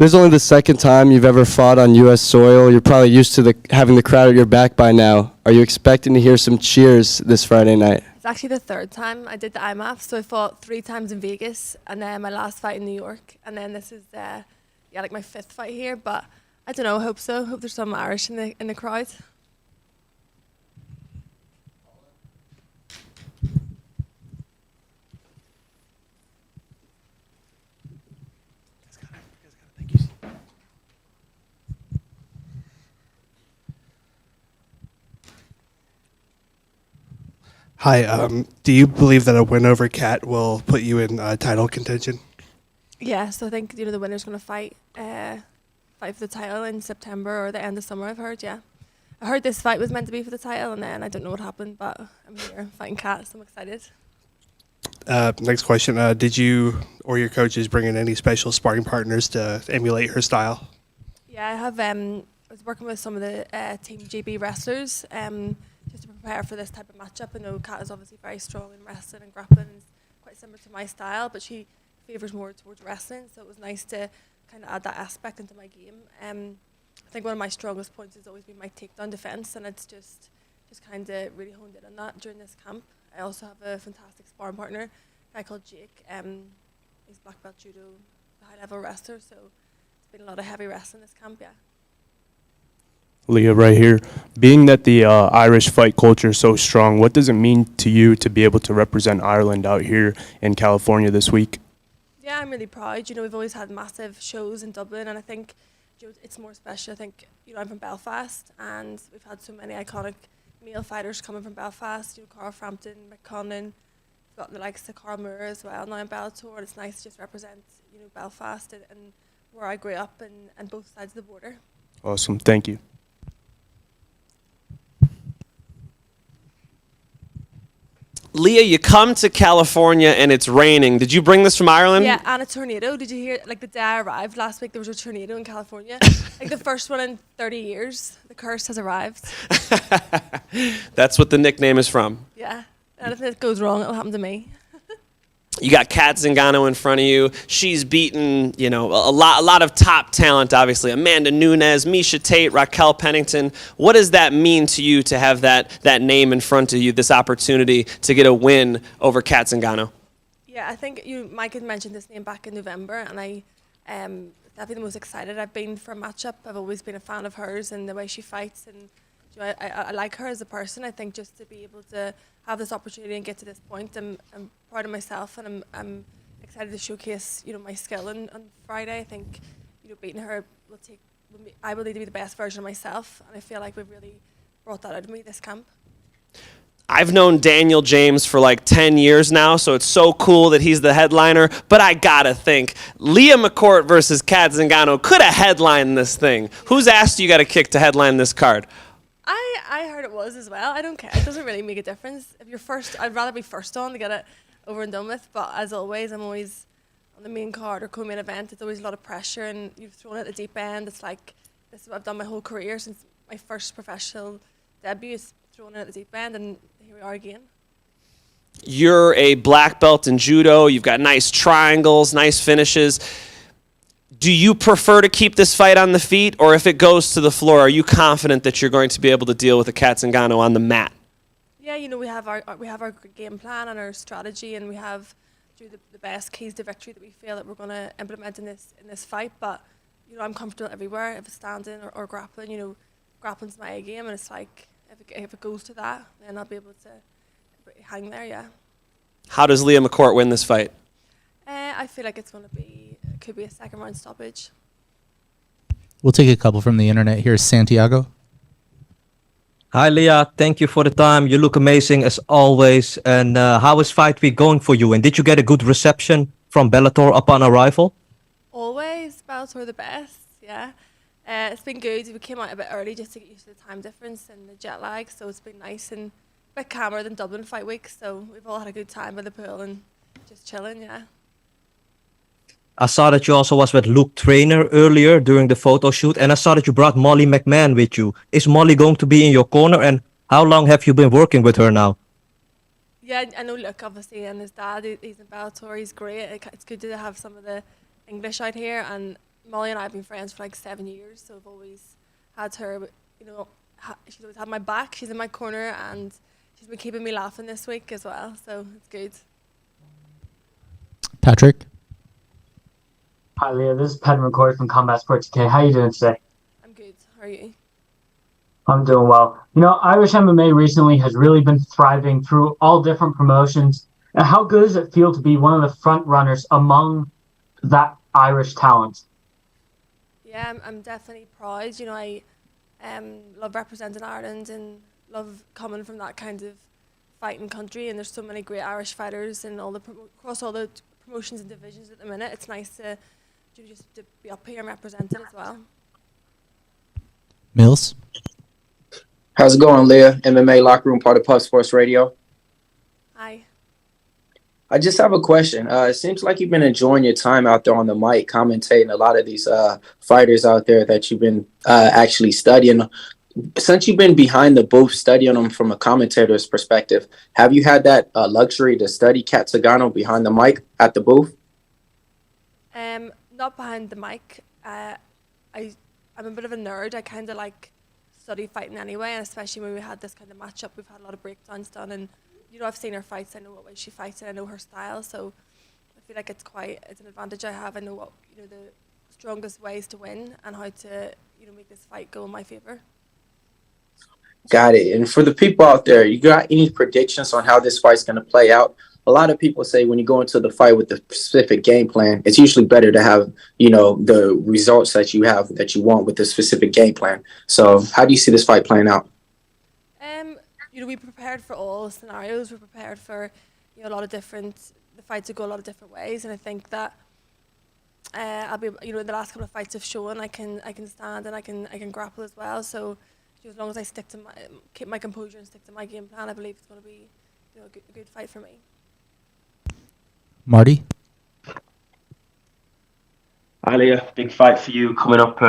This is only the second time you've ever fought on U.S. soil. You're probably used to having the crowd at your back by now. Are you expecting to hear some cheers this Friday night? It's actually the third time I did the IMAF, so I fought 3 times in Vegas, and then my last fight in New York, and then this is like my 5th fight here. But I don't know. I hope so. Hope there's some Irish in the crowd. Hi, do you believe that a win over Cat will put you in title contention? Yeah, so I think the winner's going to fight for the title in September or the end of summer. I've heard. Yeah, I heard this fight was meant to be for the title, and then I don't know what happened, but I'm here fighting Cat, so I'm excited. Next question: did you or your coaches bring in any special sparring partners to emulate her style? Yeah, I have. I was working with some of the Team GB wrestlers. Just to prepare for this type of matchup. I know Kat is obviously very strong in wrestling and grappling, and is quite similar to my style, but she favours more towards wrestling, so it was nice to kind of add that aspect into my game. I think one of my strongest points has always been my takedown defence, and it's just kind of really honed in on that during this camp. I also have a fantastic sparring partner, a guy called Jake. He's black belt judo, high level wrestler, so it's been a lot of heavy wrestling this camp, yeah. Leah, right here. Being that the Irish fight culture is so strong, what does it mean to you to be able to represent Ireland out here in California this week? Yeah, I'm really proud. We've always had massive shows in Dublin, and I think it's more special. I think I'm from Belfast, and we've had so many iconic male fighters coming from Belfast. Carl Frampton, McMahon. We've got the likes of Carl Moore as well now in Bellator, and it's nice to just represent Belfast and where I grew up and both sides of the border. Awesome. Thank you. Leah, you come to California and it's raining. Did you bring this from Ireland? Yeah, and a tornado. Did you hear, the day I arrived last week, there was a tornado in California. The first one in 30 years. The curse has arrived. That's what the nickname is from. Yeah, anything that goes wrong, it'll happen to me. You got Cat Zingano in front of you. She's beaten, a lot of top talent, obviously. Amanda Nunes, Misha Tate, Raquel Pennington. What does that mean to you to have that name in front of you, this opportunity to get a win over Cat Zingano? Yeah, I think Mike had mentioned this name back in November, and I definitely the most excited I've been for a matchup. I've always been a fan of hers and the way she fights, and I like her as a person. I think just to be able to have this opportunity and get to this point, I'm proud of myself, and I'm excited to showcase my skill on Friday. I think beating her I will need to be the best version of myself, and I feel like we've really brought that out of me this camp. I've known Daniel James for like 10 years now, so it's so cool that he's the headliner. But I gotta think, Leah McCourt versus Cat Zingano could have headlined this thing. Who's asked you got a kick to headline this card? I heard it was as well. I don't care. It doesn't really make a difference. If you're first, I'd rather be first on to get it over and done with. But as always, I'm always on the main card or co-main event. It's always a lot of pressure, and you've thrown it at the deep end. It's like this is what I've done my whole career since my first professional debut. Is thrown in at the deep end, and here we are again. You're a black belt in judo. You've got nice triangles, nice finishes. Do you prefer to keep this fight on the feet, or if it goes to the floor, are you confident that you're going to be able to deal with a Cat Zingano on the mat? Yeah, we have our game plan and our strategy, and we have the best keys to victory that we feel that we're going to implement in this fight. But I'm comfortable everywhere. If it's standing or grappling, grappling's my A game, and it's like if it goes to that, then I'll be able to hang there. Yeah. How does Leah McCourt win this fight? I feel like it could be a second round stoppage. We'll take a couple from the internet. Here's Santiago. Hi, Leah. Thank you for the time. You look amazing as always. And how is fight week going for you? And did you get a good reception from Bellator upon arrival? Always. Bellator the best, yeah. It's been good. We came out a bit early just to get used to the time difference and the jet lag, so it's been nice and a bit calmer than Dublin fight week. So we've all had a good time by the pool and just chilling, yeah. I saw that you also was with Luke Trainer earlier during the photo shoot, and I saw that you brought Molly McMahon with you. Is Molly going to be in your corner, and how long have you been working with her now? Yeah, I know Luke, obviously, and his dad, he's in Bellator, he's great. It's good to have some of the English out here, and Molly and I have been friends for like 7 years, so I've always had her, you know, she's always had my back. She's in my corner, and she's been keeping me laughing this week as well, so it's good. Patrick? Hi, Leah. This is Penn McCoy from Combat Sports UK. How are you doing today? I'm good. How are you? I'm doing well. You know, Irish MMA recently has really been thriving through all different promotions. And how good does it feel to be one of the front runners among that Irish talent? Yeah, I'm definitely proud. You know, I love representing Ireland and love coming from that kind of fighting country. And there's so many great Irish fighters in all the across all the promotions and divisions at the minute. It's nice to just to be up here and represented as well. Mills? How's it going, Leah? MMA Locker Room, part of Puff Sports Radio. Hi. I just have a question. It seems like you've been enjoying your time out there on the mic, commentating a lot of these fighters out there that you've been actually studying. Since you've been behind the booth studying them from a commentator's perspective, have you had that luxury to study Cat Zingano behind the mic at the booth? Not behind the mic. I'm a bit of a nerd. I kind of like study fighting anyway, and especially when we had this kind of matchup, we've had a lot of breakdowns done, and you know, I've seen her fights. I know what way she fights, and I know her style. So I feel like it's an advantage I have. I know what, you know, the strongest ways to win and how to, you know, make this fight go in my favor. Got it. And for the people out there, you got any predictions on how this fight's going to play out? A lot of people say when you go into the fight with a specific game plan, it's usually better to have, you know, the results that you have that you want with the specific game plan. So how do you see this fight playing out? You know, we prepared for all scenarios. We're prepared for, you know, the fights will go a lot of different ways, and I think that I'll be, you know, the last couple of fights have shown I can stand and I can grapple as well. So as long as I keep my composure and stick to my game plan, I believe it's going to be, you know, a good fight for me. Marty? Hi, Leah. Big fight for you coming up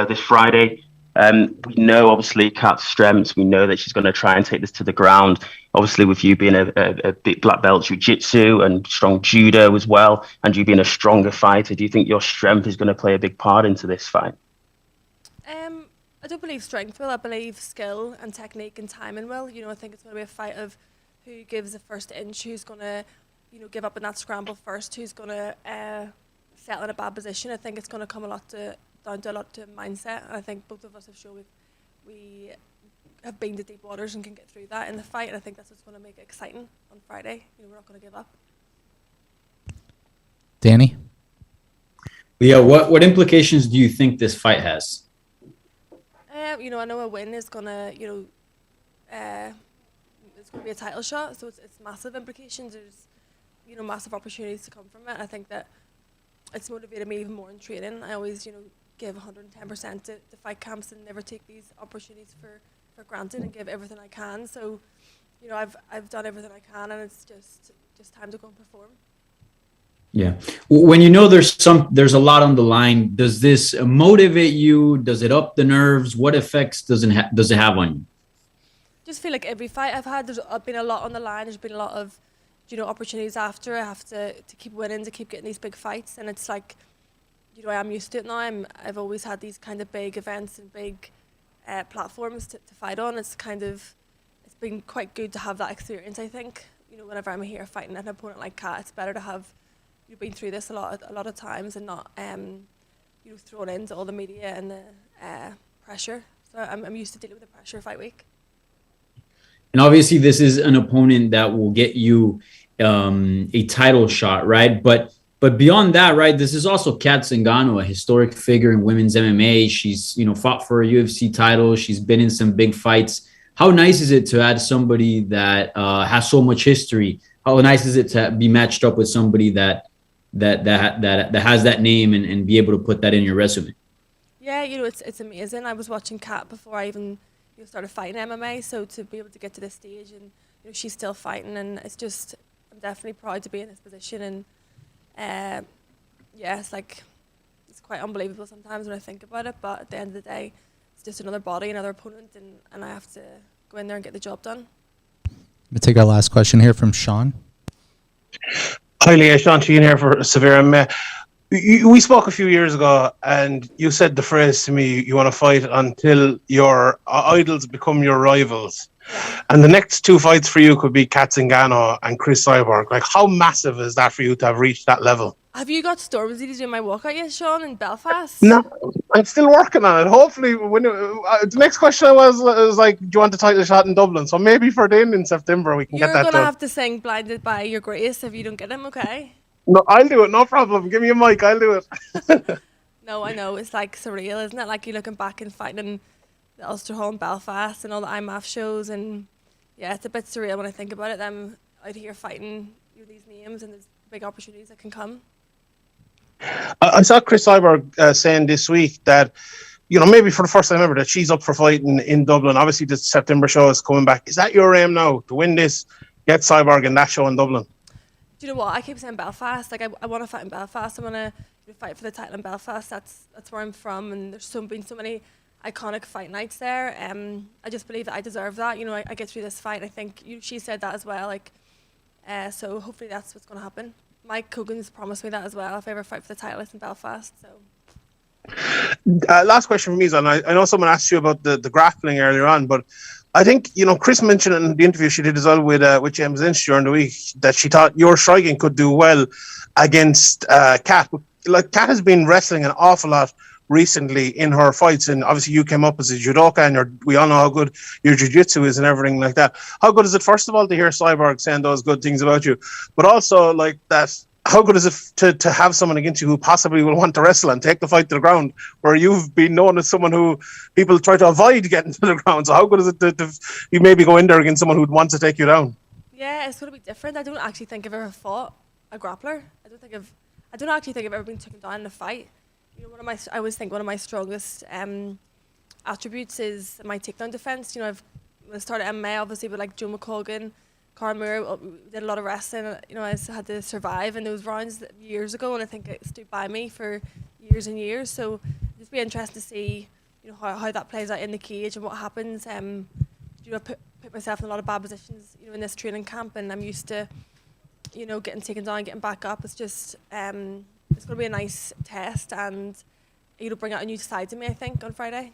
this Friday. We know, obviously, Kat's strengths. We know that she's going to try and take this to the ground. Obviously, with you being a big black belt jiu-jitsu and strong judo as well, and you being a stronger fighter, do you think your strength is going to play a big part into this fight? I don't believe strength will. I believe skill and technique and timing will. You know, I think it's going to be a fight of who gives the first inch, who's going to, you know, give up in that scramble first, who's going to settle in a bad position. I think it's going to come down to a lot to mindset, and I think both of us have shown we have been to deep waters and can get through that in the fight, and I think that's what's going to make it exciting on Friday. You know, we're not going to give up. Danny? Leah, what implications do you think this fight has? You know, I know a win is going to, you know, it's going to be a title shot, so it's massive implications. There's, you know, massive opportunities to come from it. I think that it's motivated me even more in training. I always, you know, give 110% to fight camps and never take these opportunities for granted and give everything I can. So, you know, I've done everything I can, and it's just time to go and perform. Yeah. When you know there's a lot on the line, does this motivate you? Does it up the nerves? What effects does it have on you? Just feel like every fight I've had, there's been a lot on the line. There's been a lot of, you know, opportunities after. I have to keep winning, to keep getting these big fights, and it's like, you know, I'm used to it now. I've always had these kind of big events and big platforms to fight on. It's been quite good to have that experience, I think. You know, whenever I'm here fighting an opponent like Cat, it's better to have, you've been through this a lot of times and not, you know, thrown into all the media and the pressure. So I'm used to dealing with the pressure fight week. And obviously, this is an opponent that will get you a title shot, right? But beyond that, right, this is also Cat Zingano, a historic figure in women's MMA. She's, you know, fought for a UFC title. She's been in some big fights. How nice is it to add somebody that has so much history? How nice is it to be matched up with somebody that has that name and be able to put that in your resume? Yeah, you know, it's amazing. I was watching Cat before I even, you know, started fighting MMA, so to be able to get to this stage and, you know, she's still fighting, and it's just, I'm definitely proud to be in this position, and yeah, it's quite unbelievable sometimes when I think about it, but at the end of the day, it's just another body, another opponent, and I have to go in there and get the job done. We'll take our last question here from Sean. Hi, Leah. Sean Sheehan here for Severe MMA. we spoke a few years ago, and you said the phrase to me, you want to fight until your idols become your rivals. And the next two fights for you could be Cat Zingano and Chris Cyborg. Like, how massive is that for you to have reached that level? Have you got Stormzy to do my walkout yet, Sean, in Belfast? No, I'm still working on it. Hopefully, when the next question was like, do you want the title shot in Dublin? So maybe for then in September we can get that done. You're going to have to sing Blinded by Your Grace if you don't get him, okay? No, I'll do it. No problem. Give me a mic. I'll do it. No, I know. It's like surreal, isn't it? Like you're looking back and fighting in the Ulster Hall in Belfast and all the IMAF shows. And yeah, it's a bit surreal when I think about it. Them out here fighting these names and there's big opportunities that can come. I saw Chris Cyborg saying this week that, maybe for the first time ever, that she's up for fighting in Dublin. Obviously, the September show is coming back. Is that your aim now, to win this, get Cyborg in that show in Dublin? Do you know what? I keep saying Belfast. Like, I want to fight in Belfast. I want to fight for the title in Belfast. That's where I'm from, and there's been so many iconic fight nights there. I just believe that I deserve that. I get through this fight. I think she said that as well. Like, so hopefully that's what's going to happen. Mike Cogan's promised me that as well. If I ever fight for the title, it's in Belfast. So. Last question for me is, and I know someone asked you about the grappling earlier on, but I think Chris mentioned in the interview she did as well with James Lynch during the week that she thought your striking could do well against Cat. Like, Cat has been wrestling an awful lot recently in her fights, and obviously you came up as a judoka, and we all know how good your jiu-jitsu is and everything like that. How good is it, first of all, to hear Cyborg saying those good things about you, but also like that? How good is it to have someone against you who possibly will want to wrestle and take the fight to the ground, where you've been known as someone who people try to avoid getting to the ground? So how good is it to you maybe go in there against someone who'd want to take you down? Yeah, it's going to be different. I don't actually think I've ever fought a grappler. I don't actually think I've ever been taken down in a fight. I always think one of my strongest attributes is my takedown defense. When I started MMA, obviously, with like Joe McColgan, Cara Moore, we did a lot of wrestling. I had to survive in those rounds years ago, and I think it stood by me for years and years. So it'd just be interesting to see, how that plays out in the cage and what happens. I put myself in a lot of bad positions, in this training camp, and I'm used to, getting taken down, getting back up. It's just, it's going to be a nice test, and it'll bring out a new side to me, I think, on Friday.